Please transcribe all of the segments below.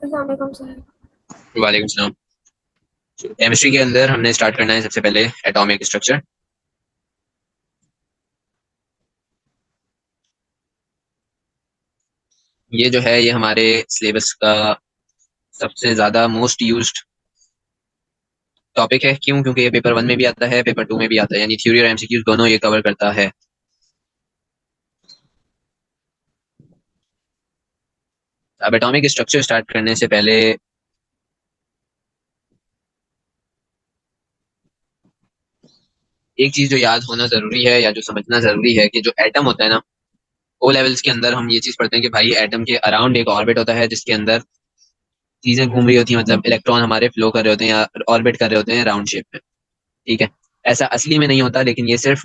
अस्सलाम सर। वालेकुम सलाम। केमिस्ट्री के अंदर हमने स्टार्ट करना है सबसे पहले एटॉमिक स्ट्रक्चर। ये जो है ये हमारे सिलेबस का सबसे ज्यादा मोस्ट यूज्ड टॉपिक है। क्यों? क्योंकि ये पेपर वन में भी आता है, पेपर टू में भी आता है, यानी थ्योरी और एमसीक्यूज दोनों ये कवर करता है। अब एटॉमिक स्ट्रक्चर स्टार्ट करने से पहले एक चीज जो याद होना जरूरी है या जो समझना जरूरी है कि जो एटम होता है ना, ओ लेवल्स के अंदर हम ये चीज पढ़ते हैं कि भाई एटम के अराउंड एक ऑर्बिट होता है जिसके अंदर चीजें घूम रही होती हैं, मतलब इलेक्ट्रॉन हमारे फ्लो कर रहे होते हैं या ऑर्बिट कर रहे होते हैं राउंड शेप में। ठीक है। ऐसा असली में नहीं होता, लेकिन ये सिर्फ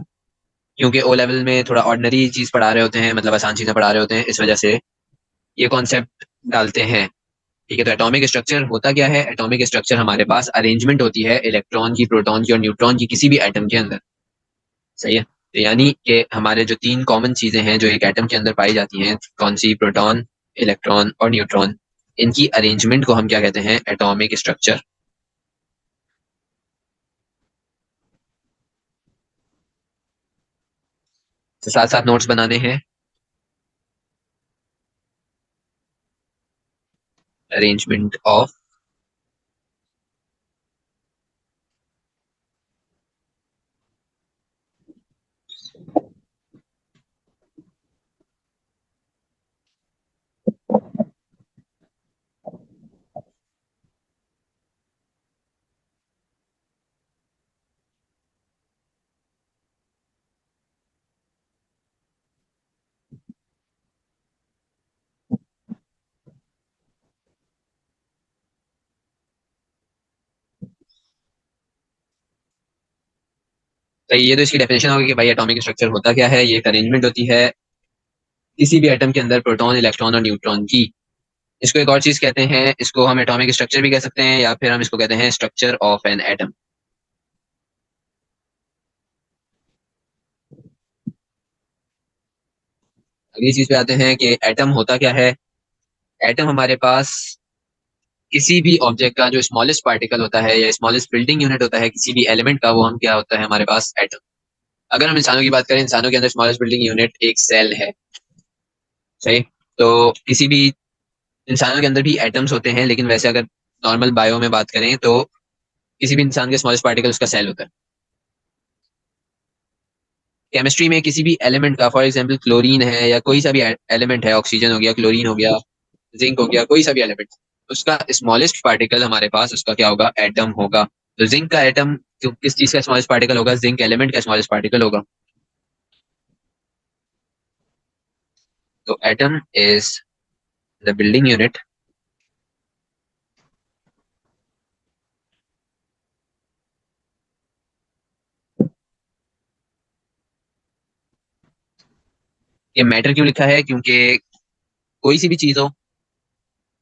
क्योंकि ओ लेवल में थोड़ा ऑर्डिनरी चीज पढ़ा रहे होते हैं, मतलब आसान चीजें पढ़ा रहे होते हैं, इस वजह से ये कॉन्सेप्ट डालते हैं। ठीक है। तो एटॉमिक स्ट्रक्चर होता क्या है? एटॉमिक स्ट्रक्चर हमारे पास अरेंजमेंट होती है इलेक्ट्रॉन की, प्रोटॉन की और न्यूट्रॉन की किसी भी एटम के अंदर। सही है। तो यानी कि हमारे जो तीन कॉमन चीजें हैं जो एक एटम के अंदर पाई जाती हैं, कौन सी? प्रोटॉन, इलेक्ट्रॉन और न्यूट्रॉन। इनकी अरेंजमेंट को हम क्या कहते हैं? Atomic structure. तो साथ साथ नोट्स बनाने हैं। अरेंजमेंट ऑफ तो ये तो इसकी डेफिनेशन होगी कि भाई एटॉमिक स्ट्रक्चर होता क्या है। ये एक अरेंजमेंट होती है किसी भी एटम के अंदर प्रोटॉन, इलेक्ट्रॉन और न्यूट्रॉन की। इसको एक और चीज कहते हैं, इसको हम एटॉमिक स्ट्रक्चर भी कह सकते हैं या फिर हम इसको कहते हैं स्ट्रक्चर ऑफ एन एटम। अगली चीज पे आते हैं कि एटम होता क्या है। एटम हमारे पास किसी भी ऑब्जेक्ट का जो स्मॉलेस्ट पार्टिकल होता है या स्मॉलेस्ट बिल्डिंग यूनिट होता है किसी भी एलिमेंट का, वो हम क्या होता है हमारे पास? एटम। अगर हम इंसानों की बात करें, इंसानों के अंदर स्मॉलेस्ट बिल्डिंग यूनिट एक सेल है। सही। तो किसी भी इंसानों के अंदर भी एटम्स होते हैं, लेकिन वैसे अगर नॉर्मल बायो में बात करें तो किसी भी इंसान के स्मॉलेस्ट पार्टिकल उसका सेल होता है। केमिस्ट्री में किसी भी एलिमेंट का, फॉर एग्जांपल क्लोरीन है या कोई सा भी एलिमेंट है, ऑक्सीजन हो गया, क्लोरीन हो गया, जिंक हो गया, कोई सा भी एलिमेंट, उसका स्मॉलेस्ट पार्टिकल हमारे पास उसका क्या होगा? एटम होगा। तो जिंक का एटम किस चीज का स्मॉलेस्ट पार्टिकल होगा? जिंक एलिमेंट का स्मॉलेस्ट पार्टिकल होगा। तो atom is the building unit ये मैटर क्यों लिखा है? क्योंकि कोई सी भी चीज हो,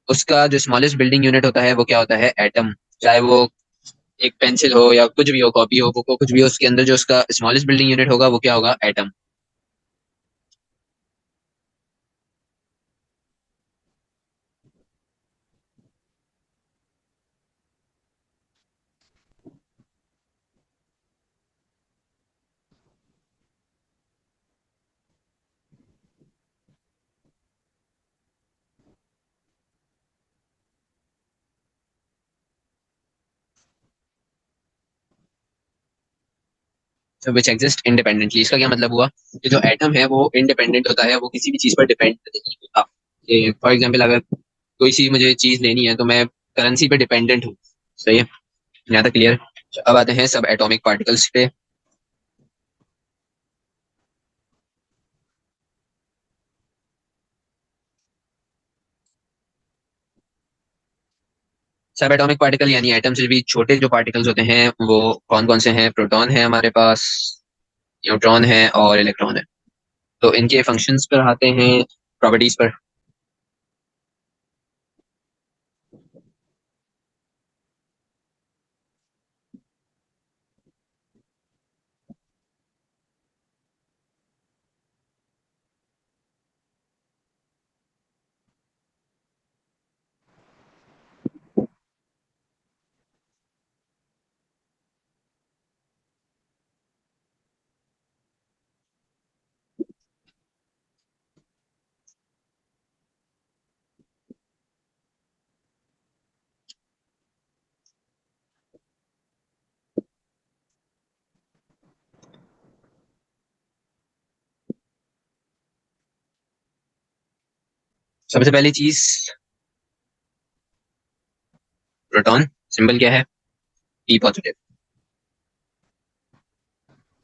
उसका जो स्मॉलेस्ट बिल्डिंग यूनिट होता है वो क्या होता है? एटम। चाहे वो एक पेंसिल हो या कुछ भी हो, कॉपी हो, बुक हो, कुछ भी हो, उसके अंदर जो उसका स्मॉलेस्ट बिल्डिंग यूनिट होगा वो क्या होगा? एटम। Which exist independently. इसका क्या मतलब हुआ कि जो एटम है वो इंडिपेंडेंट होता है, वो किसी भी चीज पर डिपेंड नहीं होता। फॉर एग्जाम्पल अगर कोई सी मुझे चीज लेनी है तो मैं करेंसी पे डिपेंडेंट हूँ। सही है। यहाँ तक क्लियर। अब आते हैं सब एटॉमिक पार्टिकल्स पे। सब एटॉमिक पार्टिकल यानी एटम से भी छोटे जो पार्टिकल्स होते हैं वो कौन कौन से हैं? प्रोटॉन है हमारे पास, न्यूट्रॉन है और इलेक्ट्रॉन है। तो इनके फंक्शंस पर आते हैं, प्रॉपर्टीज पर। सबसे पहली चीज, प्रोटॉन। सिंबल क्या है? P positive.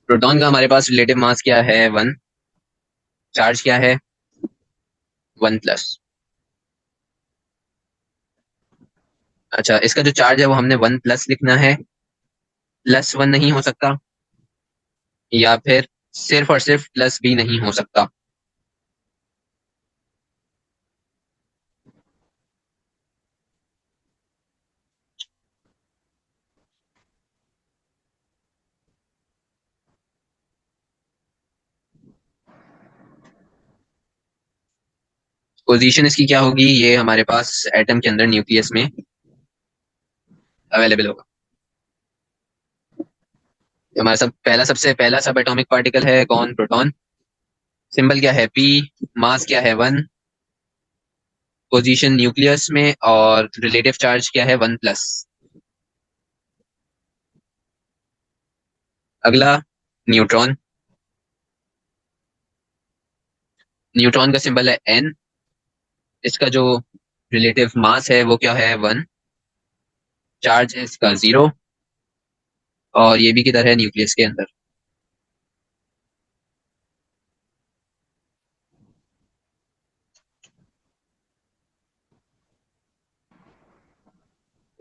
प्रोटॉन का हमारे पास रिलेटिव मास क्या है? 1। चार्ज क्या है? 1+। अच्छा, इसका जो चार्ज है वो हमने 1+ लिखना है, +1 नहीं हो सकता, या फिर सिर्फ और सिर्फ प्लस भी नहीं हो सकता। पोजीशन इसकी क्या होगी? ये हमारे पास एटम के अंदर न्यूक्लियस में अवेलेबल होगा। हमारा सबसे पहला सब एटॉमिक पार्टिकल है कौन? प्रोटॉन। सिंबल क्या है? पी। मास क्या है? 1। पोजीशन न्यूक्लियस में, और रिलेटिव चार्ज क्या है? 1+। अगला, न्यूट्रॉन। न्यूट्रॉन का सिंबल है N। इसका जो रिलेटिव मास है वो क्या है? 1। चार्ज है इसका 0, और ये भी किधर है? न्यूक्लियस के अंदर।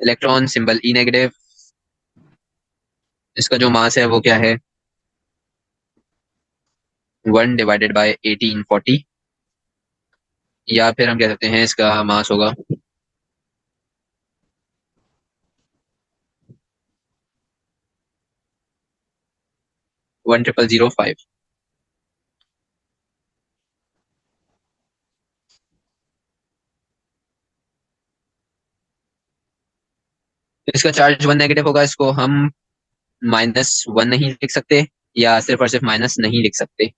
इलेक्ट्रॉन, सिंबल ई नेगेटिव। इसका जो मास है वो क्या है? 1/1840। या फिर हम कह सकते हैं इसका मास होगा 10005। इसका चार्ज 1 नेगेटिव होगा, इसको हम -1 नहीं लिख सकते, या सिर्फ और सिर्फ माइनस नहीं लिख सकते।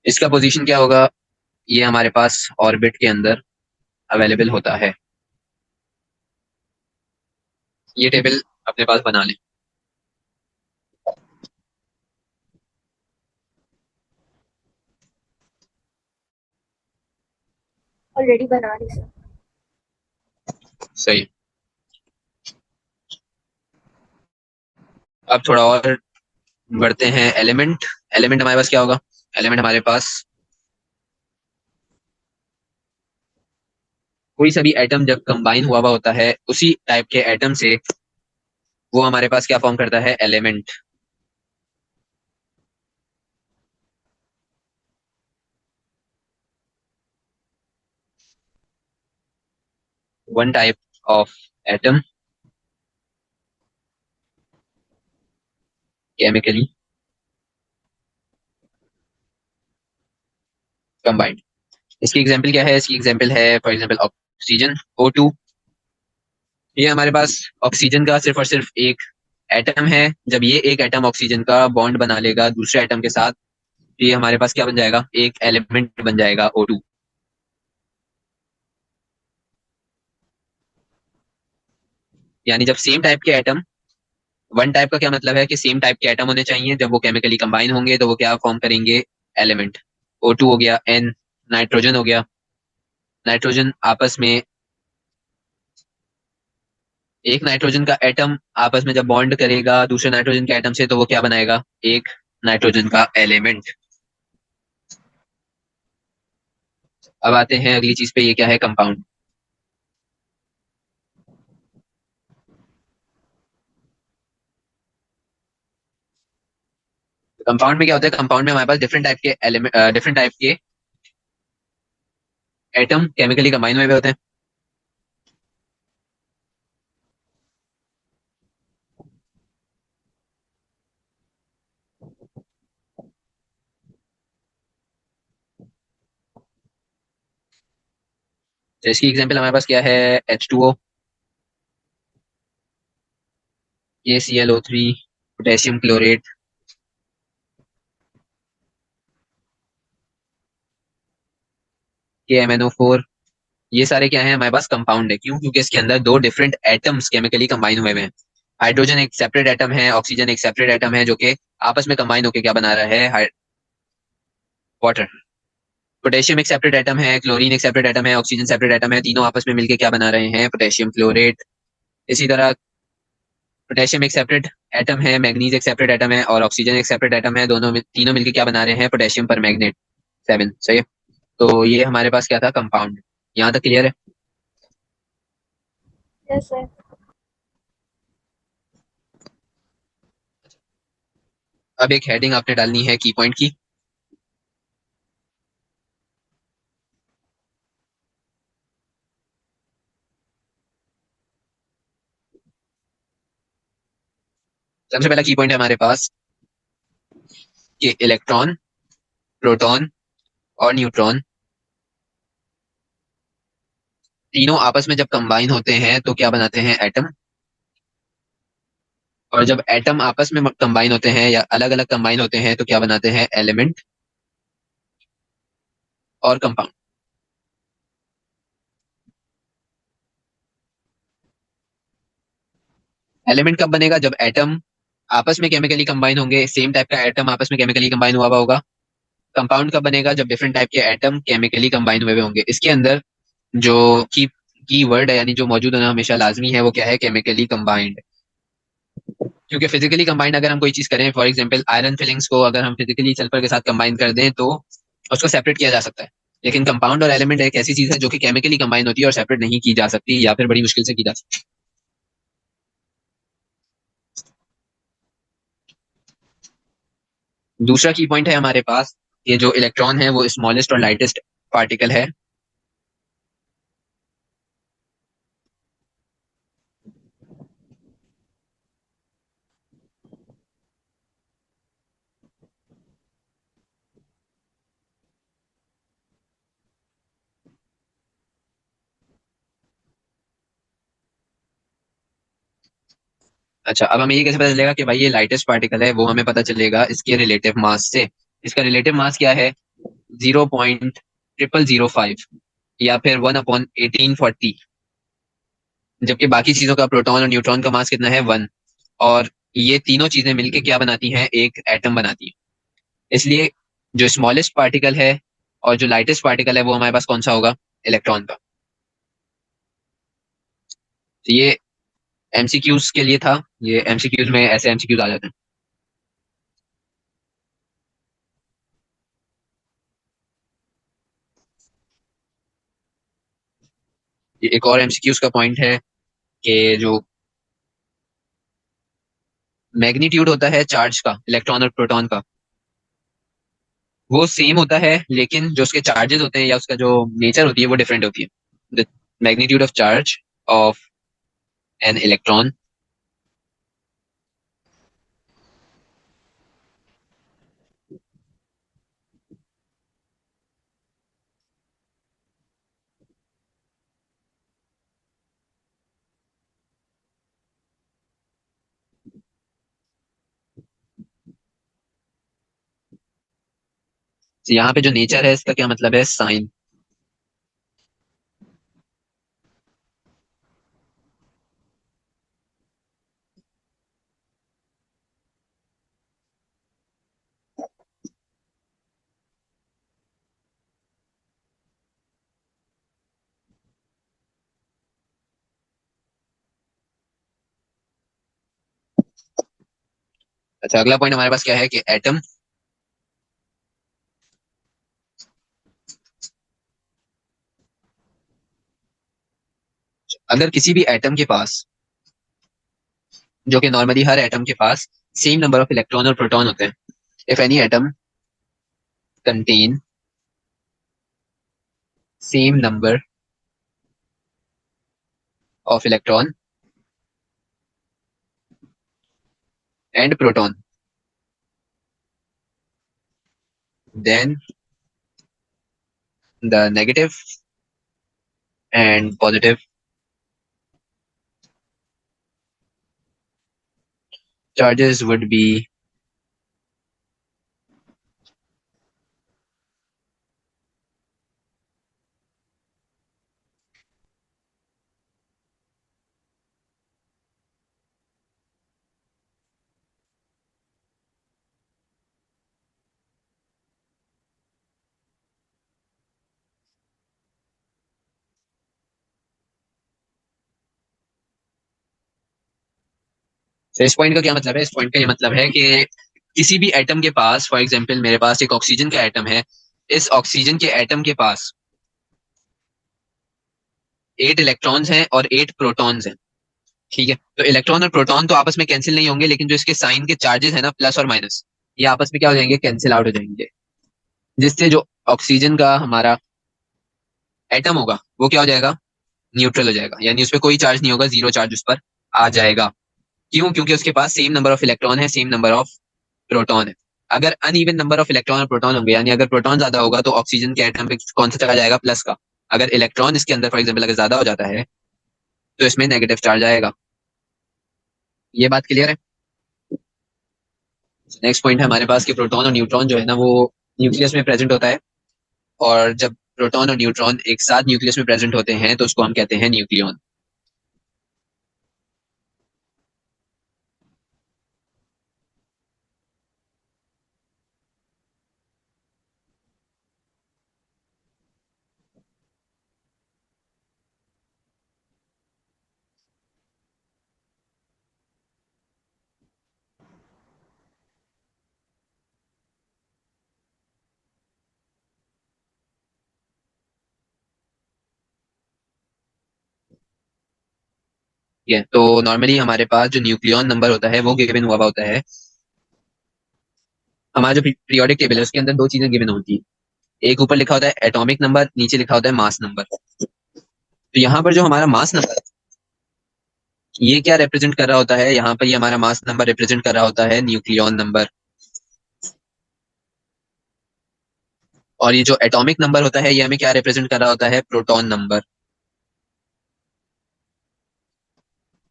इसका पोजीशन क्या होगा? ये हमारे पास ऑर्बिट के अंदर अवेलेबल होता है। ये टेबल अपने पास बना लें। ऑलरेडी बना ली सर। सही। अब थोड़ा और बढ़ते हैं। एलिमेंट। एलिमेंट हमारे पास क्या होगा? एलिमेंट हमारे पास कोई सा भी एटम जब कंबाइन हुआ होता है उसी टाइप के एटम से, वो हमारे पास क्या फॉर्म करता है? Element. One type of atom chemically combined. इसकी एग्जांपल क्या है? इसकी एग्जांपल है फॉर एग्जांपल ऑक्सीजन, O2। ये हमारे पास ऑक्सीजन का सिर्फ और सिर्फ एक एटम है। जब ये एक एटम ऑक्सीजन का बॉन्ड बना लेगा दूसरे एटम के साथ, तो ये हमारे पास क्या बन जाएगा? एक एलिमेंट बन जाएगा, O2। यानी जब सेम टाइप के एटम, वन टाइप का क्या मतलब है कि सेम टाइप के एटम होने चाहिए, जब वो केमिकली कंबाइन होंगे तो वो क्या फॉर्म करेंगे? एलिमेंट। O2 हो गया, N। नाइट्रोजन हो गया। नाइट्रोजन आपस में, एक नाइट्रोजन का एटम आपस में जब बॉन्ड करेगा दूसरे नाइट्रोजन के एटम से, तो वो क्या बनाएगा? एक नाइट्रोजन का एलिमेंट। अब आते हैं अगली चीज पे, ये क्या है? कंपाउंड। कंपाउंड में क्या होता है? कंपाउंड में हमारे पास डिफरेंट टाइप के एलिमेंट, डिफरेंट टाइप के एटम केमिकली कंबाइन हुए होते हैं। तो इसकी एग्जांपल हमारे पास क्या है? H2O, ये ClO3, पोटेशियम क्लोरेट, KMnO4। ये सारे क्या है हमारे पास? कंपाउंड है। क्यों? क्योंकि इसके अंदर दो डिफरेंट एटम्स केमिकली कंबाइन हुए हैं। हाइड्रोजन एक सेपरेट एटम है, ऑक्सीजन एक सेपरेट एटम है, जो कि आपस में कंबाइन होकर क्या बना रहा है? वाटर। पोटेशियम एक सेपरेट एटम है, क्लोरीन एक सेपरेट एटम है, ऑक्सीजन सेपरेट एटम है, तीनों आपस में मिलके क्या बना रहे हैं, पोटेशियम क्लोरेट। इसी तरह पोटेशियम एक सेपरेट एटम है, मैग्नीज एक सेपरेट एटम है और ऑक्सीजन एक सेपरेट एटम है, तीनों मिलके क्या बना रहे हैं, पोटेशियम पर मैग्नेट 7। सही है। तो ये हमारे पास क्या था, कंपाउंड। यहाँ तक क्लियर है। Yes sir. अब एक हेडिंग आपने डालनी है की पॉइंट की। सबसे पहला की पॉइंट है हमारे पास कि इलेक्ट्रॉन, प्रोटॉन और न्यूट्रॉन तीनों आपस में जब कंबाइन होते हैं तो क्या बनाते हैं, एटम। और जब एटम आपस में कंबाइन होते हैं या अलग अलग कंबाइन होते हैं तो क्या बनाते हैं, एलिमेंट और कंपाउंड। एलिमेंट कब बनेगा, जब एटम आपस में केमिकली कंबाइन होंगे, सेम टाइप का एटम आपस में केमिकली कंबाइन हुआ हुआ होगा। कंपाउंड कब बनेगा, जब डिफरेंट टाइप के एटम केमिकली कंबाइन हुए हुए होंगे। इसके अंदर जो की वर्ड है, यानी जो मौजूद होना हमेशा लाजमी है, वो क्या है, केमिकली कंबाइंड। क्योंकि फिजिकली कंबाइंड अगर हम कोई चीज करें, फॉर एग्जांपल आयरन फिलिंग्स को अगर हम फिजिकली सल्फर के साथ कंबाइन कर दें तो उसको सेपरेट किया जा सकता है। लेकिन कंपाउंड और एलिमेंट एक ऐसी चीज है जो कि केमिकली कंबाइन होती है और सेपरेट नहीं की जा सकती, या फिर बड़ी मुश्किल से की जा सकती है। दूसरा की पॉइंट है हमारे पास, ये जो इलेक्ट्रॉन है वो स्मॉलेस्ट और लाइटेस्ट पार्टिकल है। अच्छा, अब हमें ये कैसे पता चलेगा कि भाई ये लाइटेस्ट पार्टिकल है, वो हमें पता चलेगा इसके रिलेटिव मास से। इसका रिलेटिव मास क्या है, 0.0005 या फिर 1/1840। जबकि बाकी चीजों का, प्रोटॉन और न्यूट्रॉन का मास कितना है, 1। और ये तीनों चीजें मिलके क्या बनाती हैं, एक एटम बनाती है। इसलिए जो स्मॉलेस्ट पार्टिकल है और जो लाइटेस्ट पार्टिकल है वो हमारे पास कौन सा होगा, इलेक्ट्रॉन का। तो ये एमसीक्यूज के लिए था। ये एमसीक्यूज में ऐसे एमसीक्यूज आ जाते हैं। ये एक और एमसीक्यूज का पॉइंट है कि जो मैग्नीट्यूड होता है चार्ज का, इलेक्ट्रॉन और प्रोटॉन का, वो सेम होता है, लेकिन जो उसके चार्जेस होते हैं या उसका जो नेचर होती है वो डिफरेंट होती है। The magnitude of charge of an electron. यहाँ पे जो नेचर है इसका क्या मतलब है, साइन। अच्छा, अगला पॉइंट हमारे पास क्या है कि एटम, अगर किसी भी एटम के पास, जो कि नॉर्मली हर एटम के पास सेम नंबर ऑफ इलेक्ट्रॉन और प्रोटॉन होते हैं, if any atom contain same number of electron and proton, then the negative and positive charges would be तो इस पॉइंट का क्या मतलब है? इस पॉइंट का ये मतलब है कि किसी भी एटम के पास, फॉर एग्जांपल मेरे पास एक ऑक्सीजन का एटम है, इस ऑक्सीजन के एटम के पास 8 इलेक्ट्रॉन्स हैं और 8 प्रोटॉन्स हैं। ठीक है, तो इलेक्ट्रॉन और प्रोटॉन तो आपस में कैंसिल नहीं होंगे, लेकिन जो इसके साइन के चार्जेस है ना, प्लस और माइनस, ये आपस में क्या हो जाएंगे? कैंसिल आउट हो जाएंगे, जिससे जो ऑक्सीजन का हमारा एटम होगा वो क्या हो जाएगा? न्यूट्रल हो जाएगा, यानी उस पर कोई चार्ज नहीं होगा, जीरो चार्ज उस पर आ जाएगा। क्यों? क्योंकि उसके पास सेम नंबर ऑफ इलेक्ट्रॉन है, सेम नंबर ऑफ प्रोटॉन है। अगर अनइवन नंबर ऑफ इलेक्ट्रॉन और प्रोटॉन होंगे, यानी अगर प्रोटॉन ज्यादा होगा तो ऑक्सीजन के एटम पे कौन सा चला जाएगा? प्लस का। अगर इलेक्ट्रॉन इसके अंदर फॉर एग्जाम्पल अगर ज्यादा हो जाता है तो इसमें नेगेटिव चार्ज आएगा। ये बात क्लियर है? नेक्स्ट पॉइंट है हमारे पास कि प्रोटॉन और न्यूट्रॉन जो है ना वो न्यूक्लियस में प्रेजेंट होता है, और जब प्रोटॉन और न्यूट्रॉन एक साथ न्यूक्लियस में प्रेजेंट होते हैं तो उसको हम कहते हैं न्यूक्लियॉन। ठीक है, तो नॉर्मली हमारे पास जो न्यूक्लियॉन नंबर होता है वो गिवन हुआ होता है। हमारा जो पीरियोडिक टेबल है उसके अंदर दो चीजें गिवन होती है, एक ऊपर लिखा होता है एटॉमिक नंबर, नीचे लिखा होता है मास नंबर। तो यहाँ पर जो हमारा मास नंबर, ये क्या रिप्रेजेंट कर रहा होता है? यहाँ पर ये हमारा मास नंबर रिप्रेजेंट कर रहा होता है न्यूक्लियॉन नंबर। और ये जो एटॉमिक नंबर होता है ये हमें क्या रिप्रेजेंट कर रहा होता है? Proton number.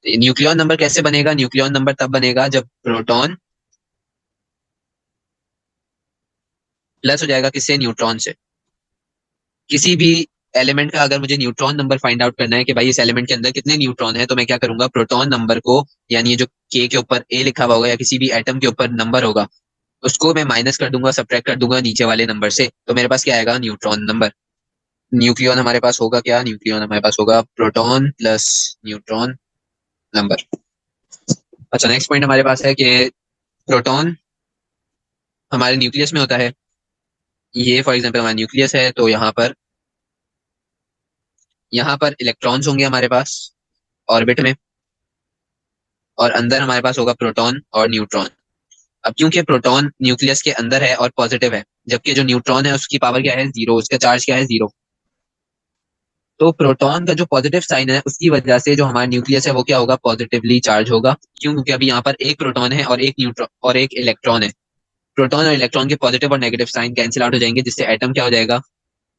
न्यूक्लियॉन नंबर कैसे बनेगा? न्यूक्लियॉन नंबर तब बनेगा जब प्रोटॉन प्लस हो जाएगा किससे? न्यूट्रॉन से। किसी भी एलिमेंट का अगर मुझे न्यूट्रॉन नंबर फाइंड आउट करना है कि भाई इस एलिमेंट के अंदर कितने न्यूट्रॉन है, तो मैं क्या करूंगा? प्रोटॉन नंबर को, यानी ये जो के ऊपर ए लिखा हुआ होगा या किसी भी एटम के ऊपर नंबर होगा, उसको मैं माइनस कर दूंगा, सब्ट्रैक्ट कर दूंगा नीचे वाले नंबर से, तो मेरे पास क्या आएगा? Neutron number. न्यूक्लियॉन हमारे पास होगा क्या? न्यूक्लियॉन हमारे पास होगा प्रोटॉन प्लस न्यूट्रॉन नंबर। अच्छा, नेक्स्ट पॉइंट हमारे पास है कि प्रोटॉन हमारे न्यूक्लियस में होता है। ये फॉर एग्जांपल हमारा न्यूक्लियस है, तो यहाँ पर इलेक्ट्रॉन्स होंगे हमारे पास ऑर्बिट में, और अंदर हमारे पास होगा प्रोटॉन और न्यूट्रॉन। अब क्योंकि प्रोटॉन न्यूक्लियस के अंदर है और पॉजिटिव है, जबकि जो न्यूट्रॉन है उसकी पावर क्या है? जीरो, उसका चार्ज क्या है? जीरो। तो प्रोटॉन का जो पॉजिटिव साइन है उसकी वजह से जो हमारा न्यूक्लियस है वो क्या होगा? पॉजिटिवली चार्ज होगा। क्यों? क्योंकि अभी यहाँ पर एक प्रोटॉन है और एक न्यूट्रॉन और एक इलेक्ट्रॉन है। प्रोटॉन और इलेक्ट्रॉन के पॉजिटिव और नेगेटिव साइन कैंसिल आउट हो जाएंगे, जिससे एटम क्या हो जाएगा?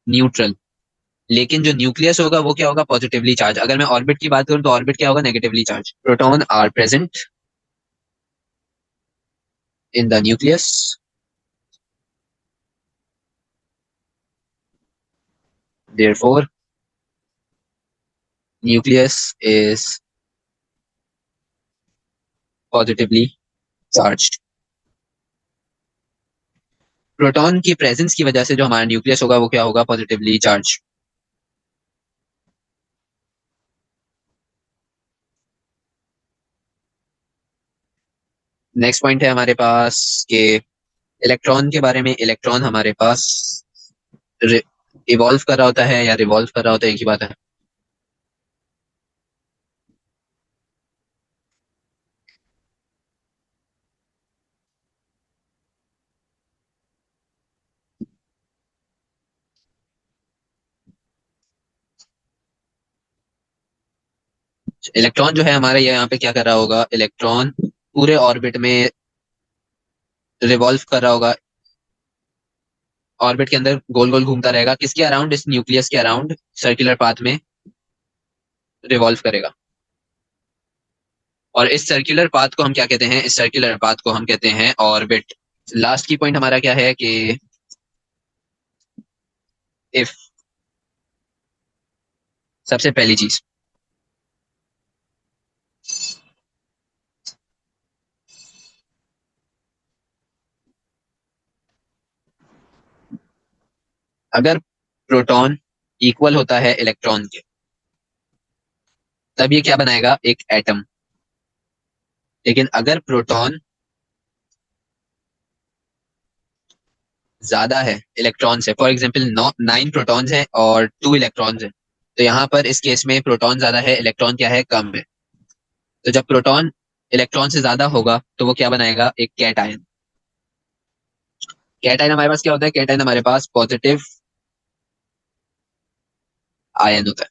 न्यूट्रल। लेकिन जो न्यूक्लियस होगा वो क्या होगा? Positively charge. अगर मैं ऑर्बिट की बात करूं तो ऑर्बिट क्या होगा? Negatively charge. Proton are present in the nucleus, therefore nucleus is positively charged। Proton की प्रेजेंस की वजह से जो हमारा न्यूक्लियस होगा वो क्या होगा? Positively charge. नेक्स्ट पॉइंट है हमारे पास कि इलेक्ट्रॉन के बारे में। इलेक्ट्रॉन हमारे पास इवॉल्व कर रहा होता है या रिवॉल्व कर रहा होता है, एक ही बात है। इलेक्ट्रॉन जो है हमारा ये यहाँ पे क्या कर रहा होगा? इलेक्ट्रॉन पूरे ऑर्बिट में रिवॉल्व कर रहा होगा, ऑर्बिट के अंदर गोल गोल घूमता रहेगा, किसके अराउंड? इस न्यूक्लियस के अराउंड सर्कुलर पाथ में रिवॉल्व करेगा। और इस सर्कुलर पाथ को हम क्या कहते हैं? इस सर्कुलर पाथ को हम कहते हैं ऑर्बिट। लास्ट की पॉइंट हमारा क्या है कि इफ, सबसे पहली चीज, अगर प्रोटॉन इक्वल होता है इलेक्ट्रॉन के, तब ये क्या बनाएगा? एक एटम। लेकिन अगर प्रोटॉन ज्यादा है इलेक्ट्रॉन से, फॉर एग्जाम्पल 9 प्रोटॉन्स हैं और 2 इलेक्ट्रॉन्स हैं, तो यहाँ पर इस केस में प्रोटॉन ज्यादा है, इलेक्ट्रॉन क्या है, कम है। तो जब प्रोटॉन इलेक्ट्रॉन से ज्यादा होगा तो वो क्या बनाएगा, एक कैट आयन। कैट आयन हमारे पास क्या होता है, कैट आयन हमारे पास पॉजिटिव आयन होता है।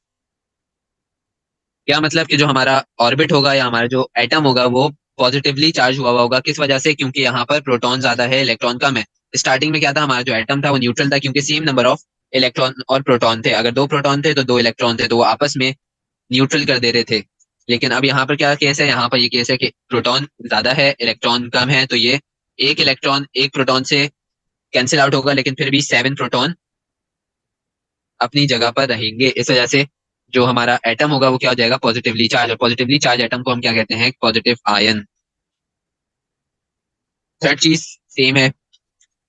क्या मतलब कि जो हमारा ऑर्बिट होगा या हमारा जो एटम होगा वो पॉजिटिवली चार्ज हुआ हुआ होगा। किस वजह से, क्योंकि यहाँ पर प्रोटॉन ज्यादा है, इलेक्ट्रॉन कम है। स्टार्टिंग में क्या था, हमारा जो एटम था वो न्यूट्रल था, क्योंकि सेम नंबर ऑफ इलेक्ट्रॉन और प्रोटॉन थे। अगर 2 प्रोटॉन थे तो 2 इलेक्ट्रॉन थे, तो वो आपस में न्यूट्रल कर दे रहे थे। लेकिन अब यहाँ पर क्या केस है, यहाँ पर ये केस है कि प्रोटॉन ज्यादा है, इलेक्ट्रॉन कम है, तो ये एक इलेक्ट्रॉन एक प्रोटॉन से कैंसिल आउट होगा, लेकिन फिर भी 7 प्रोटॉन अपनी जगह पर रहेंगे। इस वजह से जो हमारा एटम होगा वो क्या हो जाएगा, पॉजिटिवली चार्ज। और पॉजिटिवली चार्ज एटम को हम क्या कहते हैं, पॉजिटिव आयन। थर्ड चीज सेम है,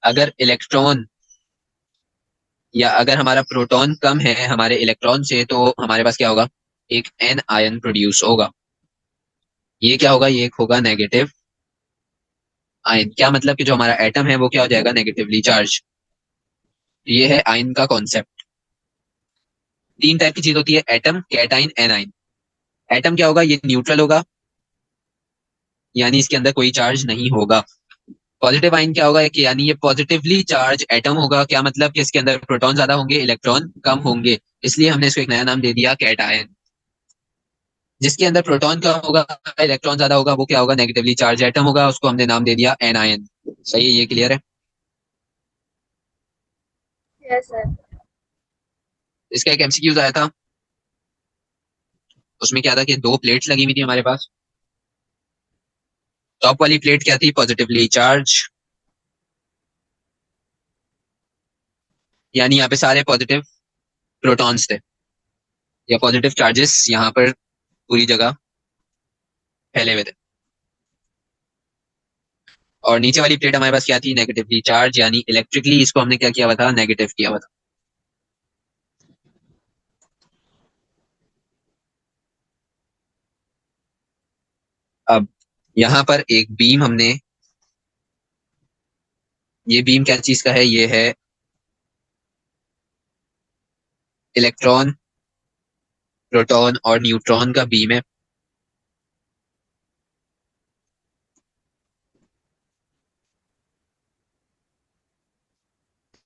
अगर इलेक्ट्रॉन या अगर हमारा प्रोटॉन कम है हमारे इलेक्ट्रॉन से, तो हमारे पास क्या होगा, एक एन आयन प्रोड्यूस होगा। ये क्या होगा, ये एक होगा नेगेटिव आयन। क्या मतलब कि जो हमारा एटम है वो क्या हो जाएगा, नेगेटिवली चार्ज। ये है आयन का कॉन्सेप्ट। 3 टाइप की चीज होती है, एटम, कैटाइन, एनाइन। एटम क्या होगा, ये न्यूट्रल होगा, यानी इसके अंदर कोई चार्ज नहीं होगा। पॉजिटिव आयन क्या होगा कि यानी ये पॉजिटिवली चार्ज एटम होगा। क्या मतलब कि इसके अंदर प्रोटॉन ज्यादा होंगे, इलेक्ट्रॉन कम होंगे, इसलिए हमने इसको एक नया नाम दे दिया, कैट आयन। जिसके अंदर प्रोटॉन कम होगा, इलेक्ट्रॉन ज्यादा होगा, वो क्या होगा, नेगेटिवली चार्ज एटम होगा, उसको हमने नाम दे दिया एन आयन। सही है, ये क्लियर है। Yes sir. इसका एक एमसीक्यूज आया था, उसमें क्या था कि 2 प्लेट्स लगी हुई थी हमारे पास। टॉप वाली प्लेट क्या थी, पॉजिटिवली चार्ज, यानी यहाँ पे सारे पॉजिटिव प्रोटॉन्स थे या पॉजिटिव चार्जेस यहाँ पर पूरी जगह फैले हुए थे। और नीचे वाली प्लेट हमारे पास क्या थी, नेगेटिवली चार्ज, यानी इलेक्ट्रिकली इसको हमने क्या किया हुआ था, नेगेटिव किया हुआ था। अब यहाँ पर एक बीम हमने, ये बीम क्या चीज का है, ये है इलेक्ट्रॉन, प्रोटॉन और न्यूट्रॉन का बीम है।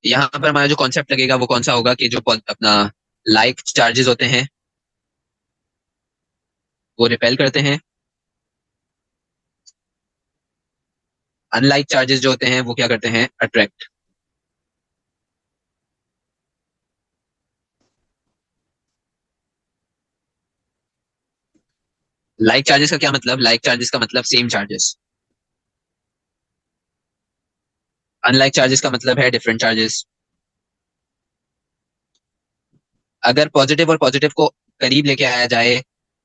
यहाँ पर हमारा जो कॉन्सेप्ट लगेगा वो कौन सा होगा कि जो अपना लाइक चार्जेस होते हैं वो रिपेल करते हैं, अनलाइक चार्जेस जो होते हैं वो क्या करते हैं, अट्रैक्ट। लाइक चार्जेस का क्या मतलब, लाइक चार्जेस का मतलब सेम चार्जेस। अनलाइक चार्जेस का मतलब है डिफरेंट चार्जेस। अगर पॉजिटिव और पॉजिटिव को करीब लेके आया जाए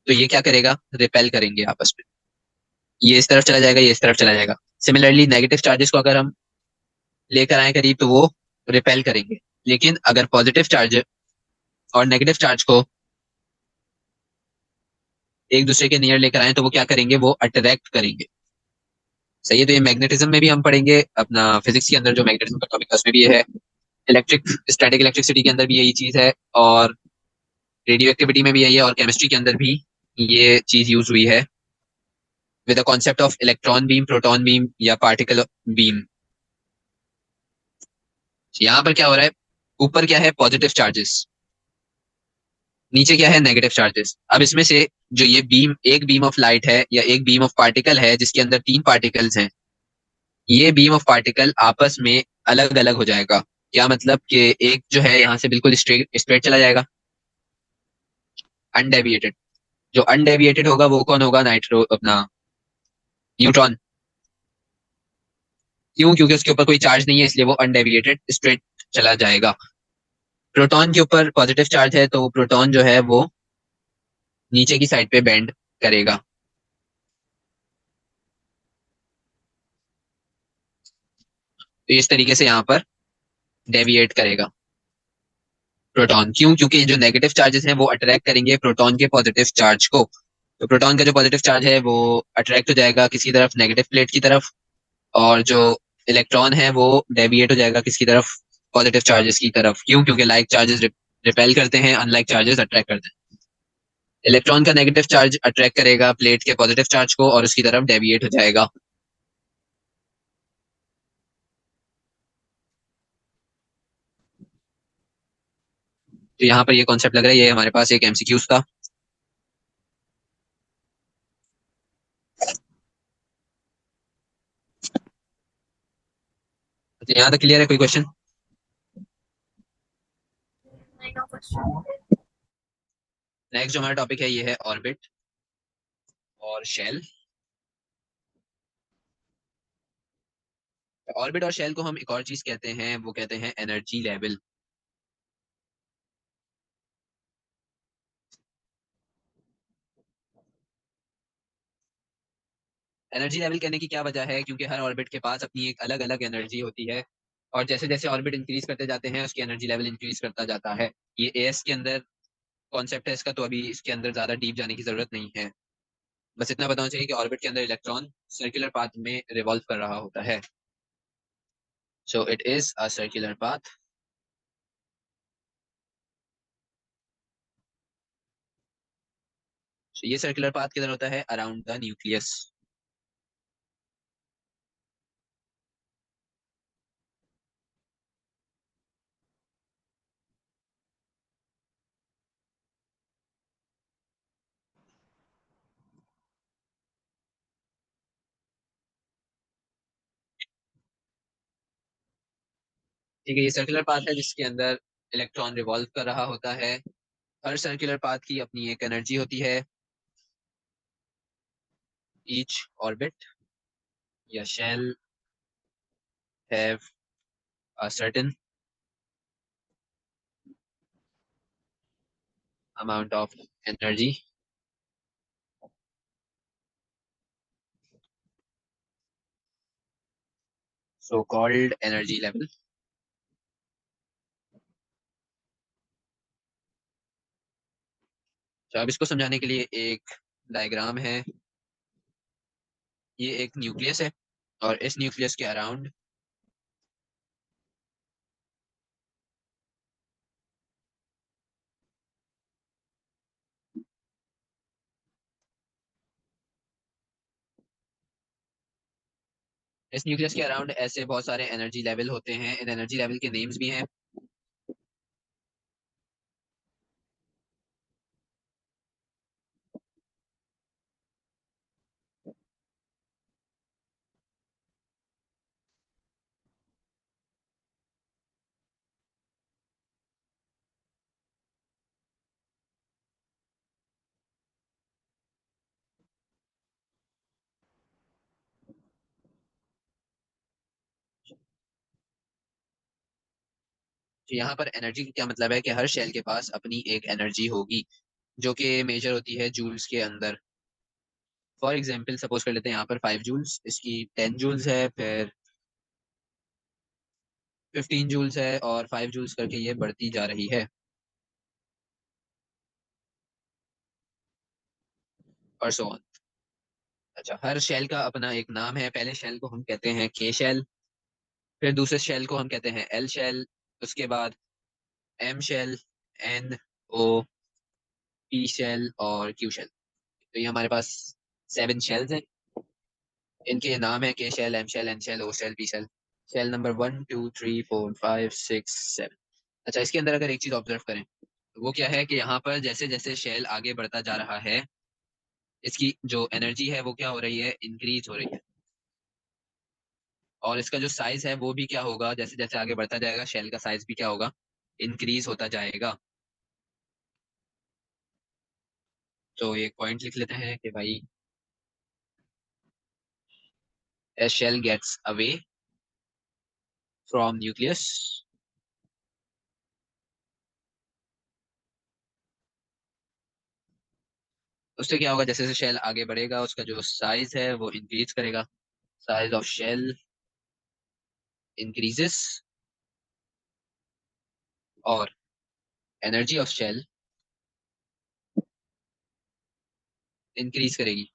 तो ये क्या करेगा, रिपेल करेंगे आपस में। ये इस तरफ चला जाएगा, ये इस तरफ चला जाएगा। सिमिलरली नेगेटिव चार्जेस को अगर हम लेकर आए करीब तो वो रिपेल करेंगे। लेकिन अगर पॉजिटिव चार्ज और नेगेटिव चार्ज को एक दूसरे के नियर लेकर आए तो वो क्या करेंगे, वो अट्रैक्ट करेंगे। सही है, तो ये मैग्नेटिज्म में भी हम पढ़ेंगे अपना फिजिक्स के अंदर, जो मैग्नेटिज्म का टॉपिक है उसमें भी ये है। इलेक्ट्रिक स्टैटिक इलेक्ट्रिसिटी के अंदर भी यही चीज है, और रेडियो एक्टिविटी में भी यही है, और केमिस्ट्री के अंदर भी ये चीज यूज हुई है with the concept of electron beam, proton beam या पार्टिकल बीम। यहाँ पर क्या हो रहा है, ऊपर क्या है, पॉजिटिव चार्जेस, नीचे क्या है, नेगेटिव चार्जेस। अब इसमें से जो ये बीम, एक बीम ऑफ लाइट है या एक बीम ऑफ पार्टिकल है जिसके अंदर 3 पार्टिकल्स हैं, ये बीम ऑफ पार्टिकल आपस में अलग अलग हो जाएगा। क्या मतलब कि एक जो है यहाँ से बिल्कुल स्ट्रेट स्ट्रेट चला जाएगा, अनडेविएटेड। जो अनडेविएटेड होगा वो कौन होगा, नाइट्रो अपना न्यूट्रॉन। क्यों, क्योंकि उसके ऊपर कोई चार्ज नहीं है, इसलिए वो अनडेविएटेड स्ट्रेट चला जाएगा। प्रोटॉन के ऊपर पॉजिटिव चार्ज है, तो प्रोटॉन जो है वो नीचे की साइड पे बेंड करेगा। तो इस तरीके से यहाँ पर डेविएट करेगा प्रोटॉन। क्यों, क्योंकि जो नेगेटिव चार्जेस हैं वो अट्रैक्ट करेंगे प्रोटॉन के पॉजिटिव चार्ज को। तो प्रोटॉन का जो पॉजिटिव चार्ज है वो अट्रैक्ट हो जाएगा किसी तरफ, नेगेटिव प्लेट की तरफ, और जो इलेक्ट्रॉन है वो डेविएट हो जाएगा किसकी तरफ, पॉजिटिव चार्जेस की तरफ। क्यों? क्योंकि लाइक चार्जेस रिपेल करते हैं, अनलाइक चार्जेस अट्रैक्ट करते हैं। इलेक्ट्रॉन का नेगेटिव चार्ज अट्रैक्ट करेगा प्लेट के पॉजिटिव चार्ज को और उसकी तरफ डेविएट हो जाएगा। तो यहाँ पर ये कॉन्सेप्ट लग रहा है, ये हमारे पास एक एमसीक्यूज था। तो यहाँ तक क्लियर है? कोई question? I know question. Next जो हमारा टॉपिक है ये है ऑर्बिट और शेल। ऑर्बिट और शेल को हम एक और चीज कहते हैं, वो कहते हैं एनर्जी लेवल। एनर्जी लेवल कहने की क्या वजह है? क्योंकि हर ऑर्बिट के पास अपनी एक अलग अलग एनर्जी होती है, और जैसे जैसे ऑर्बिट इंक्रीज करते जाते हैं उसकी एनर्जी लेवल इंक्रीज करता जाता है। ये एएस के अंदर कॉन्सेप्ट है इसका, तो अभी इसके अंदर ज्यादा डीप जाने की जरूरत नहीं है। बस इतना बताना चाहिए कि ऑर्बिट के अंदर इलेक्ट्रॉन सर्कुलर पाथ में रिवॉल्व कर रहा होता है। So it is a circular path. ये सर्कुलर पाथ किधर होता है? Around the nucleus. ठीक है, ये सर्कुलर पाथ है जिसके अंदर इलेक्ट्रॉन रिवॉल्व कर रहा होता है। हर सर्कुलर पाथ की अपनी एक एनर्जी होती है। ईच ऑर्बिट या shall have a certain amount of energy, so called energy level। तो अब इसको समझाने के लिए एक डायग्राम है। ये एक न्यूक्लियस है और इस न्यूक्लियस के अराउंड इस न्यूक्लियस के अराउंड ऐसे बहुत सारे एनर्जी लेवल होते हैं। इन एनर्जी लेवल के नेम्स भी हैं। तो यहाँ पर एनर्जी का क्या मतलब है कि हर शेल के पास अपनी एक एनर्जी होगी जो कि मेजर होती है जूल्स के अंदर। फॉर एग्जाम्पल सपोज कर लेते हैं यहाँ पर 5 जूल्स, इसकी 10 जूल्स है, फिर 15 जूल्स है, और 5 जूल्स करके ये बढ़ती जा रही है, और सो ऑन। अच्छा, हर शेल का अपना एक नाम है। पहले शेल को हम कहते हैं के शेल, फिर दूसरे शेल को हम कहते हैं एल शेल, उसके बाद एम शेल, एन, ओ, पी शेल और क्यू शेल। तो ये हमारे पास 7 शेल्स हैं। इनके नाम है K shell, M shell, N shell, O shell, P shell. Shell number 1 2 3 4 5 6 7। अच्छा, इसके अंदर अगर एक चीज ऑब्जर्व करें तो वो क्या है कि यहाँ पर जैसे जैसे शेल आगे बढ़ता जा रहा है इसकी जो एनर्जी है वो क्या हो रही है? इंक्रीज हो रही है। और इसका जो साइज है वो भी क्या होगा? जैसे जैसे आगे बढ़ता जाएगा शेल का साइज भी क्या होगा? इंक्रीज होता जाएगा। तो एक पॉइंट लिख लेते हैं कि भाई as shell gets away from nucleus, उससे क्या होगा? जैसे जैसे शेल आगे बढ़ेगा उसका जो साइज है वो इंक्रीज करेगा। साइज ऑफ शेल इंक्रीजेस और एनर्जी ऑफ शेल इंक्रीज करेगी।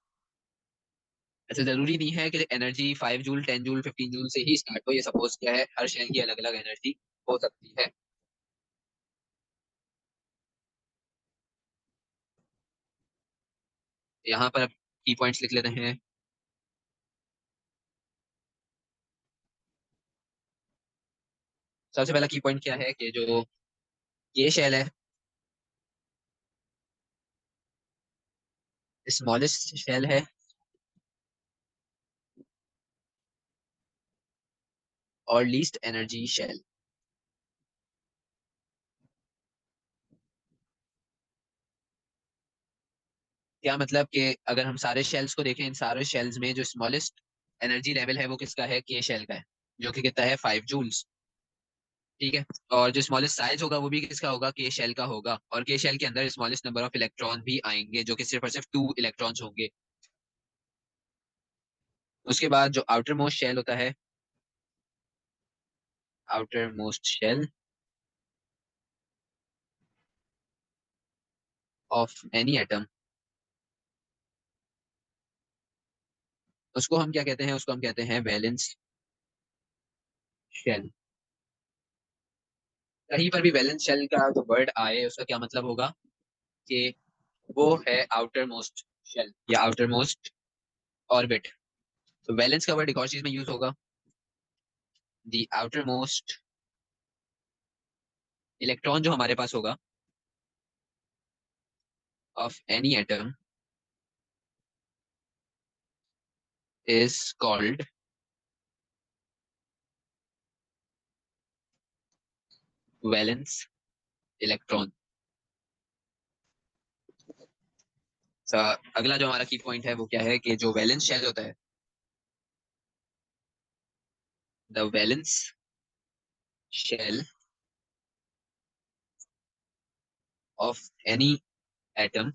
ऐसा जरूरी नहीं है कि एनर्जी 5 जूल 10 जूल 15 जूल से ही स्टार्ट हो, ये सपोज क्या है, हर शेल की अलग अलग एनर्जी हो सकती है। यहाँ पर अब की पॉइंट्स लिख लेते हैं। सबसे पहला की पॉइंट क्या है कि जो ये शेल है, स्मॉलेस्ट शेल है और लीस्ट एनर्जी शेल। क्या मतलब कि अगर हम सारे शेल्स को देखें, इन सारे शेल्स में जो स्मॉलेस्ट एनर्जी लेवल है वो किसका है, के शेल का है, जो कि कितना है 5 जूल्स। ठीक है। और जो स्मॉलेस्ट साइज होगा वो भी किसका होगा, के शेल का होगा, और के शेल के अंदर स्मॉलेस्ट नंबर ऑफ इलेक्ट्रॉन भी आएंगे जो कि सिर्फ और सिर्फ 2 इलेक्ट्रॉन्स होंगे। उसके बाद जो आउटर मोस्ट शेल होता है, outermost shell of any atom, उसको हम क्या कहते हैं, उसको हम कहते हैं वैलेंस शेल। कहीं पर भी वैलेंस शेल का जो वर्ड आए उसका क्या मतलब होगा कि वो है आउटर मोस्ट शेल या आउटर मोस्ट ऑर्बिट। तो वैलेंस का वर्ड एक और चीज में यूज होगा, द आउटर मोस्ट इलेक्ट्रॉन जो हमारे पास होगा of any atom is called valence electron. अगला जो हमारा की पॉइंट है वो क्या है कि जो वैलेंस शेल होता है, the valence shell of any atom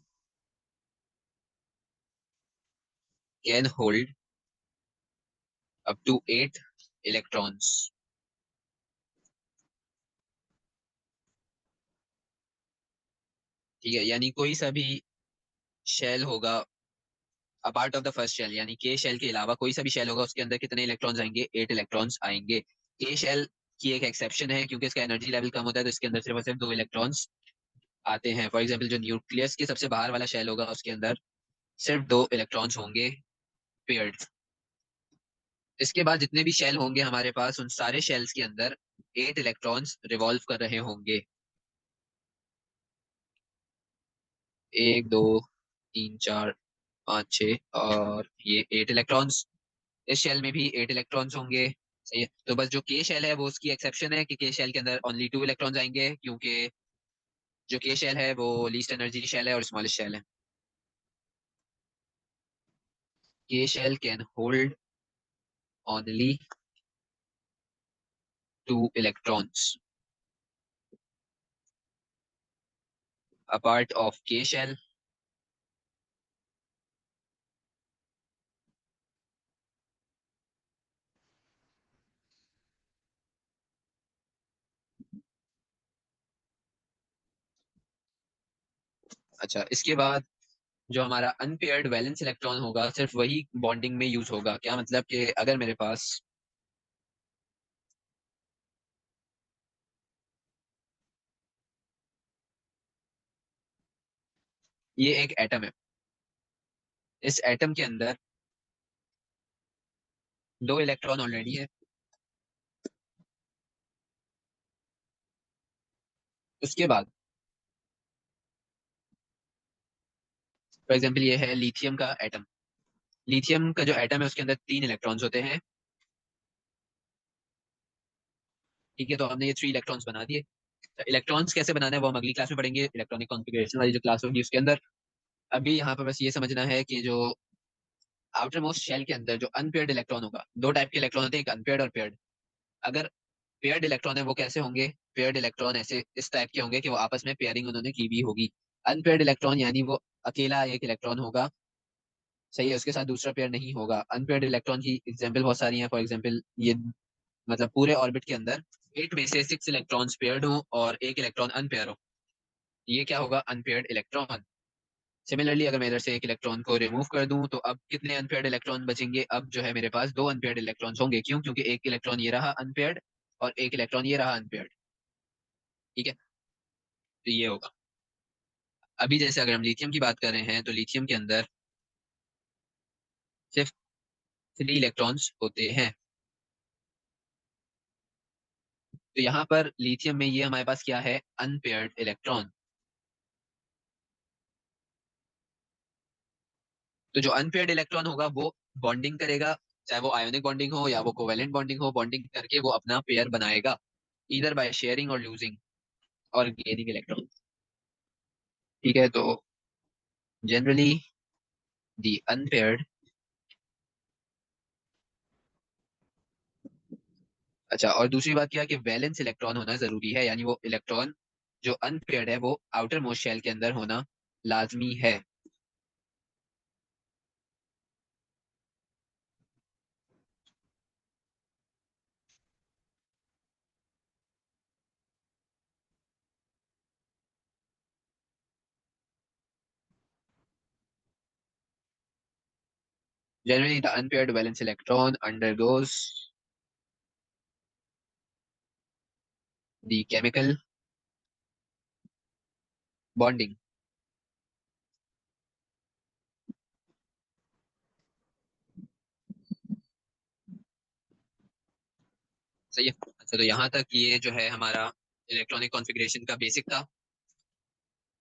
can hold up to 8 electrons. ठीक है, यानी कोई सा भी शेल होगा apart of the first shell, यानी के शेल के अलावा कोई सा भी शेल होगा उसके अंदर कितने इलेक्ट्रॉन्स आएंगे, 8 इलेक्ट्रॉन्स आएंगे। के शेल की एक एक्सेप्शन है क्योंकि इसका एनर्जी लेवल कम होता है, तो इसके अंदर सिर्फ और सिर्फ 2 इलेक्ट्रॉन्स आते हैं। फॉर एग्जाम्पल जो न्यूक्लियस के सबसे बाहर वाला शेल होगा उसके अंदर सिर्फ 2 इलेक्ट्रॉन्स होंगे पेयर्ड। इसके बाद जितने भी शेल होंगे हमारे पास, उन सारे शेल्स के अंदर 8 इलेक्ट्रॉन्स रिवॉल्व कर रहे होंगे। 1 2 3 4 5 6, और ये 8 इलेक्ट्रॉन्स, इस शेल में भी 8 इलेक्ट्रॉन्स होंगे। सही है, तो बस जो के शेल है वो उसकी एक्सेप्शन है कि के शेल के अंदर ओनली 2 इलेक्ट्रॉन्स आएंगे, क्योंकि जो के शेल है वो लीस्ट एनर्जी शेल है और स्मॉलेस्ट शेल है। K shell can hold only 2 electrons a part of K shell। अच्छा, इसके बाद जो हमारा अनपेयर्ड वैलेंस इलेक्ट्रॉन होगा सिर्फ वही बॉन्डिंग में यूज होगा। क्या मतलब कि अगर मेरे पास ये एक एटम है, इस एटम के अंदर 2 इलेक्ट्रॉन ऑलरेडी है। उसके बाद फॉर एग्जाम्पल ये है लिथियम का एटम। लिथियम का जो एटम है उसके अंदर 3 इलेक्ट्रॉन्स होते हैं। ठीक है, तो हमने ये 3 इलेक्ट्रॉन्स बना दिए। इलेक्ट्रॉन्स कैसे बनाना है वो हम अगली क्लास में पढ़ेंगे, इलेक्ट्रॉनिक कॉन्फ़िगरेशन वाली जो क्लास होगी उसके अंदर। अभी यहाँ पर बस ये समझना है कि जो आउटर मोस्ट शेल के अंदर जो अनपेयर्ड इलेक्ट्रॉन होगा, 2 टाइप के इलेक्ट्रॉन होते हैं, एक अनपेयर्ड और पेयर्ड। अगर पेयर्ड इलेक्ट्रॉन है वो कैसे होंगे, पेयर्ड इलेक्ट्रॉन ऐसे इस टाइप के होंगे कि वो आपस में पेयरिंग उन्होंने की भी होगी। अनपेयर्ड इलेक्ट्रॉन यानी वो अकेला एक इलेक्ट्रॉन होगा, सही है, उसके साथ दूसरा पेयर नहीं होगा। अनपेयर्ड इलेक्ट्रॉन की एग्जांपल बहुत सारी हैं। फॉर एग्जांपल ये मतलब पूरे ऑर्बिट के अंदर 8 में से 6 इलेक्ट्रॉन्स पेयर्ड हो और एक इलेक्ट्रॉन अनपेयर हो, ये क्या होगा, अनपेयर्ड इलेक्ट्रॉन। सिमिलरली अगर मैं इधर से एक इलेक्ट्रॉन को रिमूव कर दूं तो अब कितने अनपेयर्ड इलेक्ट्रॉन बचेंगे? अब जो है मेरे पास दो अनपेयर्ड इलेक्ट्रॉन्स होंगे। क्यों? क्योंकि एक इलेक्ट्रॉन ये रहा अनपेयर्ड और एक इलेक्ट्रॉन ये रहा अनपेयर्ड। ठीक है, तो ये होगा। अभी जैसे अगर हम लिथियम की बात कर रहे हैं तो लिथियम के अंदर सिर्फ 3 इलेक्ट्रॉन्स होते हैं। तो यहाँ पर लिथियम में ये हमारे पास क्या है? Unpaired electron. तो जो अनपेयर्ड इलेक्ट्रॉन होगा वो बॉन्डिंग करेगा, चाहे वो आयोनिक बॉन्डिंग हो या वो कोवेलेंट बॉन्डिंग हो, बॉन्डिंग करके वो अपना पेयर बनाएगा, इधर बाय शेयरिंग और लूजिंग और गेनिंग इलेक्ट्रॉन। ठीक है, तो जनरली दी अनपेयर्ड, अच्छा और दूसरी बात क्या है कि वैलेंस इलेक्ट्रॉन होना जरूरी है, यानी वो इलेक्ट्रॉन जो अनपेयर्ड है वो आउटर मोस्ट शेल के अंदर होना लाजमी है। Generally the unpaired valence electron undergoes the chemical bonding. सही है। अच्छा, तो यहाँ तक ये जो है हमारा इलेक्ट्रॉनिक कॉन्फ़िगरेशन का बेसिक था।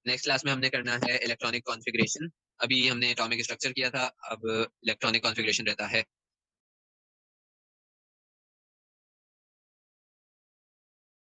नेक्स्ट क्लास में हमने करना है इलेक्ट्रॉनिक कॉन्फ़िगरेशन। अभी हमने एटॉमिक स्ट्रक्चर किया था, अब इलेक्ट्रॉनिक कॉन्फ़िगरेशन रहता है।